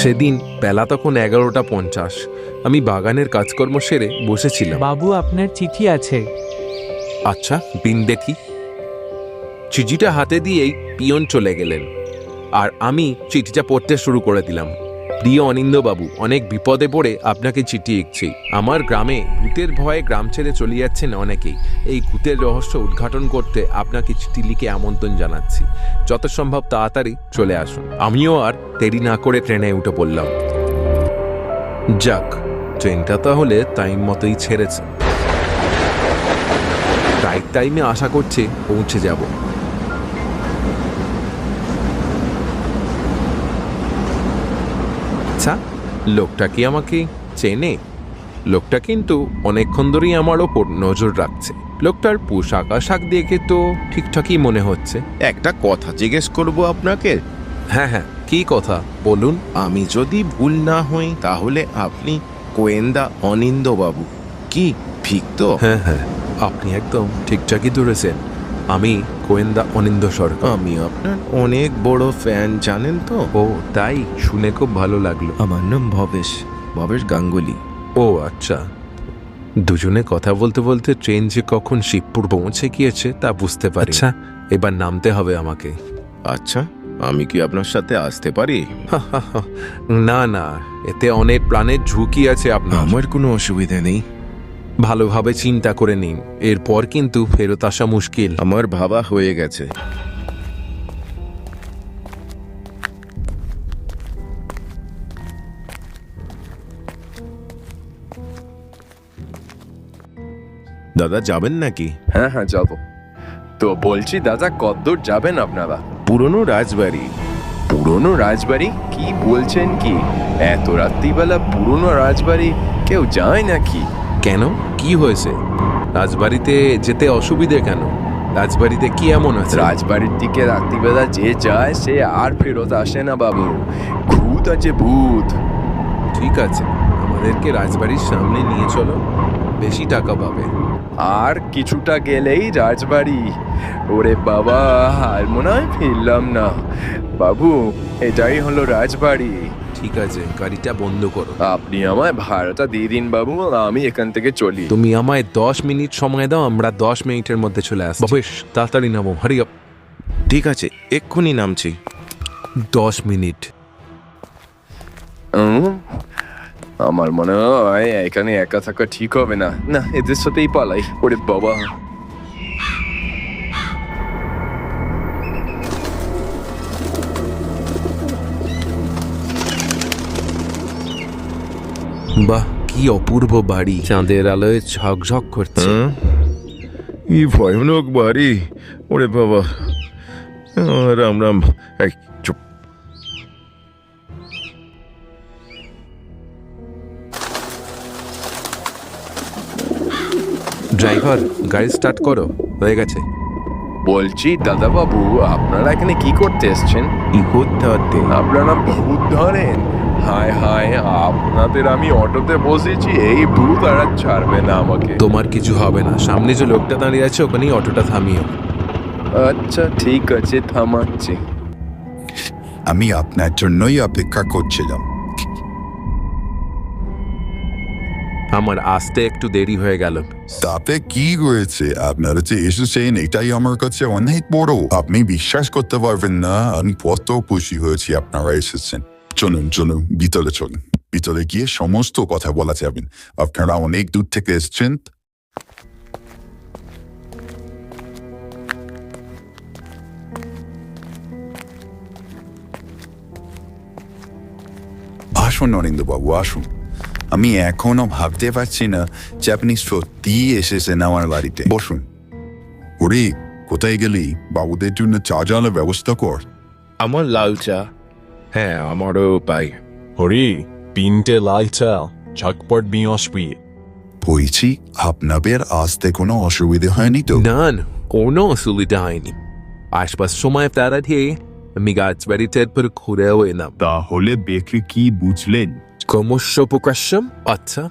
সেদিন বেলা তখন 11:50। আমি বাগানের কাজকর্ম সেরে বসেছিলাম। বাবু, আপনার চিঠি আছে। আচ্ছা, দিন দেখি। চিঠিটা হাতে দিয়েই পিয়ন চলে গেলেন, আর আমি চিঠিটা পড়তে শুরু করে দিলাম। প্রিয় অনিন্দবাবু, অনেক বিপদে পড়ে আপনাকে চিঠি লিখছি। আমার গ্রামে ভূতের ভয়ে গ্রাম ছেড়ে চলে যাচ্ছেন অনেকেই। এই ভূতের রহস্য উদ্ঘাটন করতে আপনাকে চিঠি লিখে আমন্ত্রণ জানাচ্ছি। যত সম্ভব তাড়াতাড়ি চলে আসুন। আমিও আর দেরি না করে ট্রেনে উঠে পড়লাম। যাক, ট্রেনটা তাহলে টাইম মতোই ছেড়েছে। রাইট টাইমে আশা করছি পৌঁছে যাব। আচ্ছা, লোকটা কি আমাকে চেনে? লোকটা কিন্তু অনেকক্ষণ ধরেই আমার ওপর নজর রাখছে। লোকটার পোশাক আশাক দেখে তো ঠিকঠাকই মনে হচ্ছে। একটা কথা জিজ্ঞেস করব আপনাকে। হ্যাঁ হ্যাঁ, কি কথা বলুন। আমি যদি ভুল না হই তাহলে আপনি গোয়েন্দা অনিন্দবাবু, কি ঠিক তো? হ্যাঁ হ্যাঁ, আপনি একদম ঠিকঠাকই ধরেছেন। আমি গোয়েন্দা অনিন্দ সরকার। আমি আপনার অনেক বড় ফ্যান, জানেন তো। ও তাই? শুনে খুব ভালো লাগলো। আমার নাম ভবেশ গাঙ্গুলি। ও আচ্ছা। দুজনে কথা বলতে বলতে ট্রেন যে কখন শিবপুর পৌঁছে গিয়েছে তা বুঝতে পারি। আচ্ছা, এবার নামতে হবে আমাকে। আচ্ছা, আমি কি আপনার সাথে আসতে পারি? না না, এতে অনেক প্রাণের ঝুঁকি আছে আপনার। আমার কোনো অসুবিধা নেই। ভালোভাবে চিন্তা করে নিন, এরপর কিন্তু ফেরত আসা মুশকিল। আমার ভাবা হয়ে গেছে। দাদা, যাবেন নাকি? হ্যাঁ হ্যাঁ, যাবো। তো বলছি দাদা, কতদূর যাবেন আপনারা? পুরনো রাজবাড়ি। পুরনো রাজবাড়ি? কি বলছেন কি? এত রাত্রিবেলা পুরনো রাজবাড়ি কেউ যায় নাকি? কেন, কি হয়েছে? রাজবাড়িতে যেতে অসুবিধে কেন? রাজবাড়িতে কি এমন আছে? রাজবাড়ির দিকে রাত্রিবেলা যে যায় সে আর ফেরত আসে না বাবু। ভূত আছে, ভূত। ঠিক আছে, আমাদেরকে রাজবাড়ির সামনে নিয়ে চলো, বেশি টাকা পাবে। আর কিছুটা গেলেই রাজবাড়ি। ওরে বাবা, আর মনে হয় ফিরলাম না। বাবু, এটাই হলো রাজবাড়ি। ঠিক আছে, গাড়িটা বন্ধ করো। আপনি আমায় ভাড়াটা দিয়ে দিন বাবু, আমি এখান থেকে চলি। তুমি আমায় 10 মিনিট সময় দাও, আমরা 10 মিনিটের মধ্যে চলে আসবো। বেশ, তাড়াতাড়ি নামো, হারি আপ। ঠিক আছে, এক্ষুনি নামছি। 10 মিনিট। আমার মনে হয় এখানে একা থাকা ঠিক হবে না। না, এদের সাথেই পালাই। ওরে বাবা। বাহ, কি অপূর্ব বাড়ি, চাঁদের আলোয় ঝকঝক করছে। কি ভয়ানক বাড়ি! ওরে বাবা। রাম রাম। এই চুপ। ড্রাইভার, গাড়ি স্টার্ট করো। হয়ে গেছে। বলছি দাদা বাবু, আপনারা এখানে কি করতে এসছেন? ইহুদ ধরতে। আপনারা ভূত ধরেন? হায় হায়, আপনাদের আমি অটোতে বসেছি, এই ভূত আর ছাড়বে না আমাকে। তোমার কিছু হবে না, সামনে যে লোকটা দাঁড়িয়ে আছে ওখানেই অটোটা থামিও। আচ্ছা ঠিক আছে, থামাচ্ছি। আমি আপনার জন্যই অপেক্ষা করছিলাম। আমার আসতে একটু দেরি হয়ে গেল। তাতে কি হয়েছে? আপনারা যে এসেছেন এটাই আমার কাছে অনেক বড়। আপনি বিশ্বাস করতে পারবেন না আমি কত খুশি হয়েছি আপনারা এসেছেন। চলুন চলুন, ভিতরে চলুন। ভিতরে গিয়ে সমস্ত কথা বলা যাবেন। আপনারা অনেক দূর থেকে এসেছেন। আসুন অরিন্দবাবু, আসুন। আমি এখনো ভাবতে পারছি না যে আপনি সত্যিই এসেছেন আমার বাড়িতে। বসুন। ওরে, কোথায় গেলি? বাবুদের জন্য চা জানার ব্যবস্থা কর। আমার লাল চা। হ্যাঁ, আমারও পাই। হরি, 3টে লাল চা, ঝটপট নিয়ে আসবি। বলছি, আপনাদের আসতে কোনো অসুবিধে হয়নি তো? না না, কোনো অসুবিধা হয়নি। আশপাশ সময় তারা দিয়ে আমি গাছবাড়িতে একবার ঘুরেও এলাম। তাহলে দেখে কি বুঝলেন? ক্রমশ প্রকাশ্যম। আচ্ছা,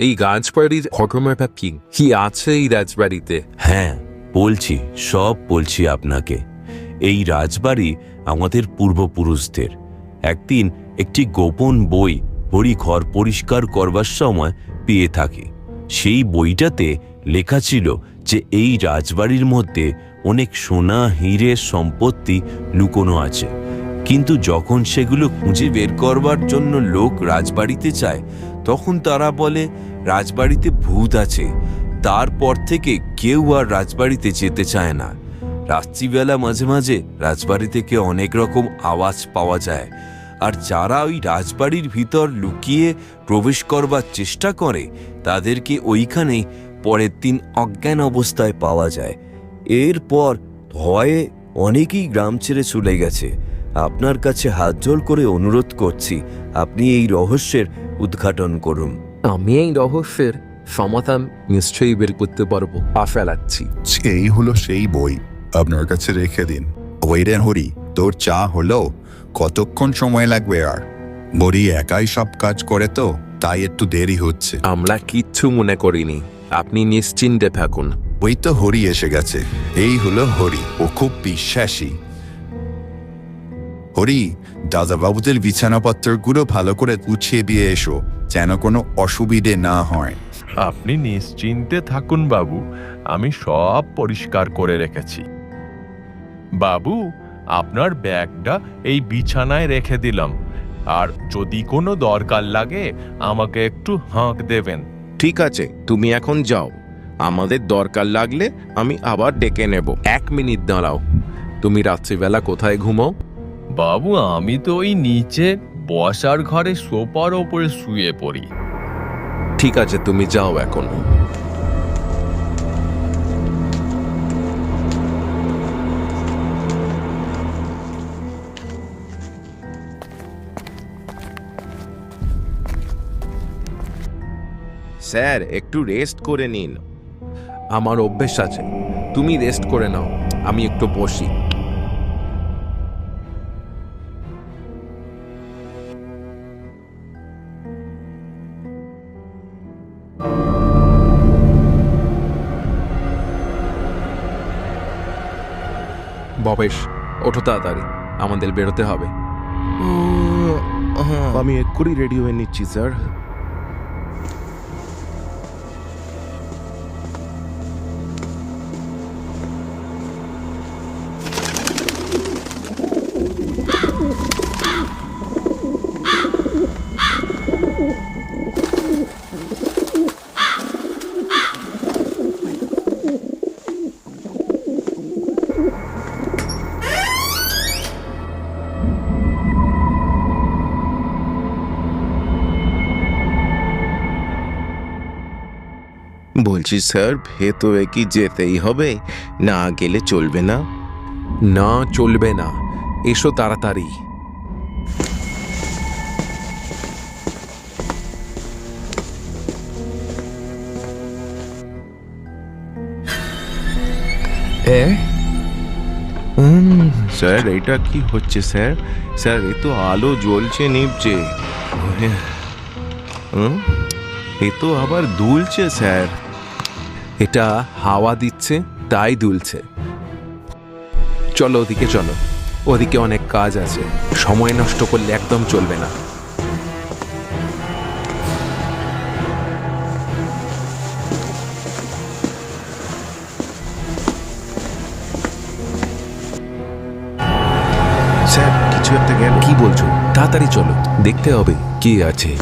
এই রাজবাড়ির ঘটনাটা কি? কি আছে এই রাজবাড়িতে? হ্যাঁ, সব বলছি আপনাকে। এই রাজবাড়ি আমাদের পূর্বপুরুষদের। একদিন একটি গোপন বই হরি ঘর পরিষ্কার করবার সময় পেয়ে থাকে। সেই বইটাতে লেখা ছিল যে এই রাজবাড়ির মধ্যে অনেক সোনা হীরের সম্পত্তি লুকোনো আছে, কিন্তু যখন সেগুলো খুঁজে বের করবার জন্য লোক রাজবাড়িতে যায় তখন তারা বলে রাজবাড়িতে ভূত আছে। তারপর থেকে কেউ আর রাজবাড়িতে যেতে চায় না। রাত্রিবেলা মাঝে মাঝে রাজবাড়ি থেকে অনেক রকম আওয়াজ পাওয়া যায়, আর যারা ওই রাজবাড়ির ভিতর লুকিয়ে প্রবেশ করবার চেষ্টা করে তাদেরকে ওইখানেই পরের দিন অজ্ঞান অবস্থায় পাওয়া যায়। এরপর ভয়ে অনেকেই গ্রাম ছেড়ে চলে গেছে। আপনার কাছে হাত জোড় করে অনুরোধ করছি, আপনি এই রহস্যের উদ্ঘাটন করুন। আমি এই রহস্যের সমাধান নিশ্চয়ই বের করতে পারবো, আশা রাখছি। এই হলো সেই বই, আপনার কাছে রেখে দিন। ওয়েডেন হরি, তোর চা হলো? কতক্ষণ সময় লাগবে? আর বড়ি একাই সব কাজ করে তো, তাই একটু দেরি হচ্ছে। আমরা কিচ্ছু মনে করিনি, আপনি নিশ্চিন্তে থাকুন। ওই তো হরি এসে গেছে। এই হলো হরি, ও খুব বিশ্বাসী। হরি, দাদাবাবুদের বিছানাপত্রগুলো ভালো করে গুছিয়ে দিয়ে এসো, যেন কোনো অসুবিধে না হয়। আপনি নিশ্চিন্তে থাকুন বাবু, আমি সব পরিষ্কার করে রেখেছি। বাবু, আপনার ব্যাগটা এই বিছানায় রেখে দিলাম, আর যদি কোনো দরকার লাগে আমাকে একটু হাঁক দেবেন। ঠিক আছে, তুমি এখন যাও। আমাদের দরকার লাগলে আমি আবার ডেকে নেব। 1 মিনিট দাঁড়াও, তুমি রাত্রিবেলা কোথায় ঘুমাও? বাবু, আমি তো ওই নিচে বসার ঘরে সোফার ওপরে শুয়ে পড়ি। ঠিক আছে, তুমি যাও এখন। স্যার, একটু রেস্ট করে নিন। আমার অভ্যেস আছে, তুমি রেস্ট করে নাও, আমি একটু বসি। ভবেশ, ওঠো তাড়াতাড়ি, আমাদের বেরোতে হবে। আমি এক্ষুনি রেডি হয়ে নিচ্ছি স্যার। বলছি স্যার, ভেতরে কি যেতেই হবে? না গেলে চলবে না? না, চলবে না, এসো তাড়াতাড়ি। স্যার, এটা কি হচ্ছে স্যার? স্যার, এ তো আলো জ্বলছে নিভছে, এ তো আবার দুলছে স্যার। এটা হাওয়া দিচ্ছে তাই দুলছে। চলো ওদিকে চলো, ওদিকে অনেক কাজ আছে, সময় নষ্ট করলে একদম চলবে না। স্যার, কিছু একটা গেল। কি বলছো? তাড়াতাড়ি চলো, দেখতে হবে কি আছে।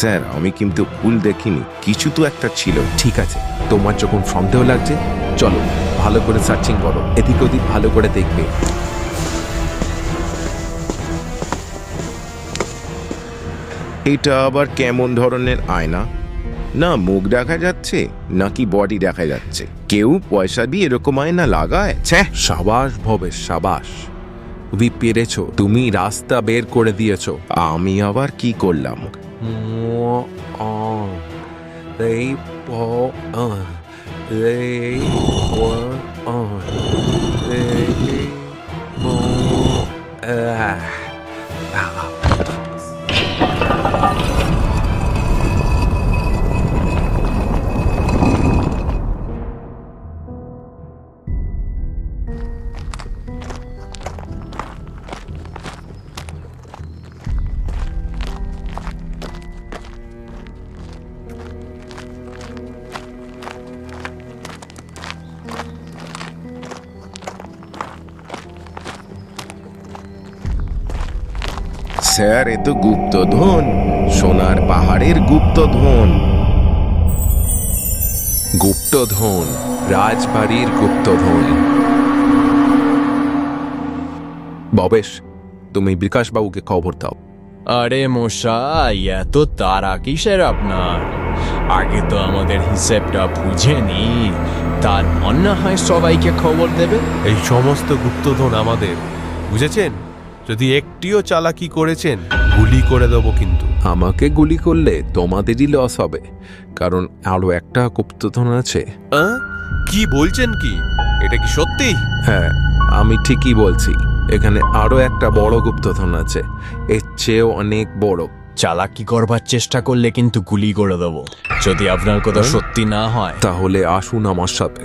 স্যার, আমি কিন্তু ভুল দেখিনি, কিছু তো একটা ছিল। ঠিক আছে, তোমার যখন সন্দেহ লাগছে চলো ভালো করে সার্চিং করো, এদিক ওদিক ভালো করে দেখবে। এটা আবার কেমন ধরনের আয়না? না মুখ দেখা যাচ্ছে নাকি বডি দেখা যাচ্ছে? কেউ পয়সা দিয়ে এরকম আয়না লাগায়? ছ্যাঃ! সাবাস ভবেশ, সাবাস, তুমি পেরেছো, তুমি রাস্তা বের করে দিয়েছো। আমি আবার কি করলাম? এই স্যার, এ তো গুপ্তধন, সোনার পাহাড়ের গুপ্তধন। গুপ্তধন, রাজবাড়ির গুপ্তধন। ভবেশ, তুমি বিকাশবাবুকে খবর দাও। আরে মশাই, এত তারা কিসের আপনার? আগে তো আমাদের হিসেবটা বুঝে নি, তারপর না হয় সবাইকে খবর দেবে। এই সমস্ত গুপ্তধন আমাদের, বুঝেছেন? যদি একটিও চালাকি করেছেন গুলি করে দেবো কিন্তু। আমাকে গুলি করলে তোমাদেরই লস হবে, কারণ আরো একটা গুপ্তধন আছে। কি বলছেন কি? এটা কি সত্যি? হ্যাঁ, আমি ঠিকই বলছি। এখানে আরো একটা বড় গুপ্তধন আছে, এর চেয়েও অনেক বড়। চালাকি করবার চেষ্টা করলে কিন্তু গুলি করে দেবো, যদি আপনার কথা সত্যি না হয়। তাহলে আসুন আমার সাথে।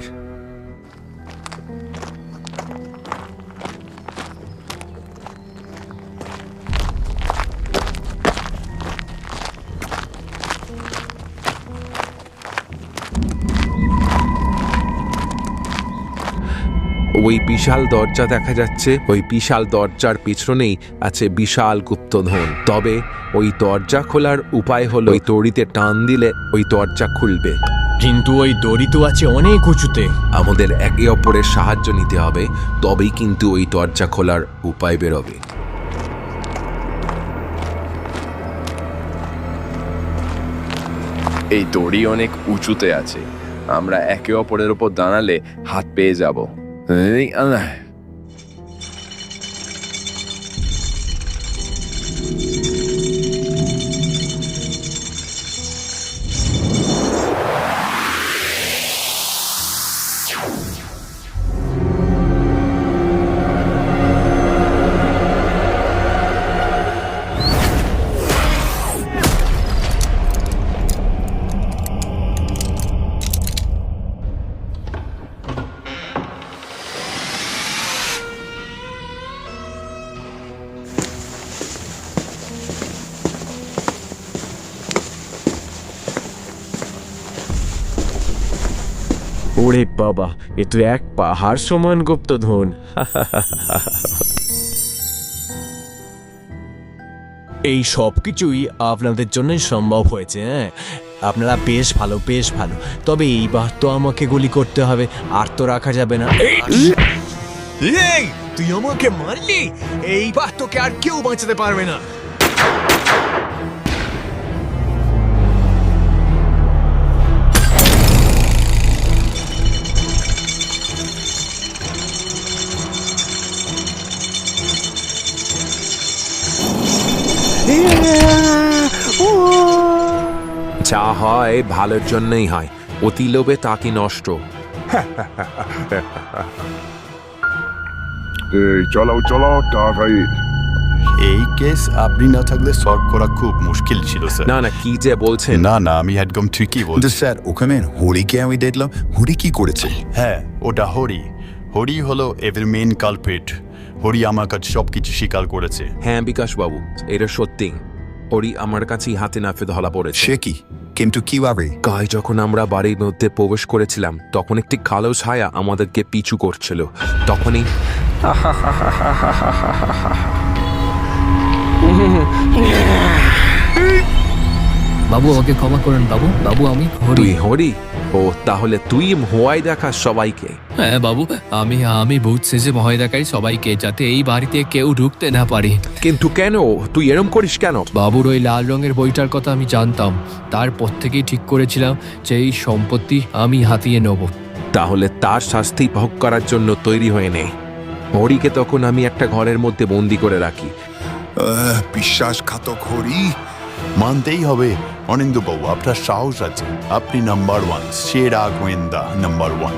ওই বিশাল দরজা দেখা যাচ্ছে, ওই বিশাল দরজার পিছনেই আছে বিশাল গুপ্তধন। তবে ওই দরজা খোলার উপায় হলো ওই দড়িতে টান দিলে ওই দরজা খুলবে। কিন্তু ওই দড়ি তো আছে অনেক উঁচুতে। আমাদের একে অপরের সাহায্য নিতে হবে, তবেই কিন্তু ওই দরজা খোলার উপায় বেরোবে। এই দড়ি অনেক উঁচুতে আছে, আমরা একে অপরের উপর দাঁড়ালে হাত পেয়ে যাব। এই আল্লাহ! ওরে বাবা, এ তো এক পাহাড় সমান গুপ্তধন। এই সব কিছুই আপনাদের জন্যই সম্ভব হয়েছে। হ্যাঁ, আপনারা বেশ ভালো, বেশ ভালো। তবে এইবার তো আমাকে গুলি করতে হবে, আর তো রাখা যাবে না। এই, তুই আমাকে মারলি, এইবার তোকে আর কেউ বাঁচাতে পারবে না। যা হয় ভালোর জন্যই হয়, অতি লোভে তা কি নষ্ট। এই চলাও তাড়াতাড়ি। এই কেস আপনি না থাকলে সলভ করা খুব মুশকিল ছিল স্যার। না না, কি যে বলছেন। না আমি একদম ঠিকই বলছি। কিন্তু স্যার, ওখানে হরিকে আমি দেখলাম। হরি কি করেছে? হ্যাঁ, ওটা হরি হলো এদের মেন কালপ্রিট। হরি আমার কাছে সবকিছু স্বীকার করেছে। হ্যাঁ বিকাশবাবু, এটা সত্যি। ওরই আমার কাছেই হাতে নাফে ধরা পড়েছে। সে কি? কিন্তু কিভাবে? গায়ে যখন আমরা বাড়ির মধ্যে প্রবেশ করেছিলাম, তখন একটি কালো ছায়া আমাদেরকে পিছু করছিল। তখনই বাবু, ওকে ক্ষমা করেন বাবু। বাবু, আমি তুই হরি? ও, তাহলে তুই ভয় দেখাস সবাইকে? হ্যাঁ বাবু, আমি বুঝছি যে ভয় দেখাই সবাইকে, যাতে এই বাড়িতে কেউ ঢুকতে না পারে। কিন্তু কেন তুই এরম করিস কেন? বাবুর ওই লাল রঙের বইটার কথা আমি জানতাম, তারপর থেকেই ঠিক করেছিলাম যে এই সম্পত্তি আমি হাতিয়ে নেব। তাহলে তার শাস্তি ভোগ করার জন্য তৈরি হয়ে নে। হরিকে তখন আমি একটা ঘরের মধ্যে বন্দি করে রাখি। বিশ্বাসঘাতক হরি। মানতেই হবে অনিন্দবাবু, আপনার সাহস আছে। আপনি নাম্বার 1, সেরা গোয়েন্দা নাম্বার 1।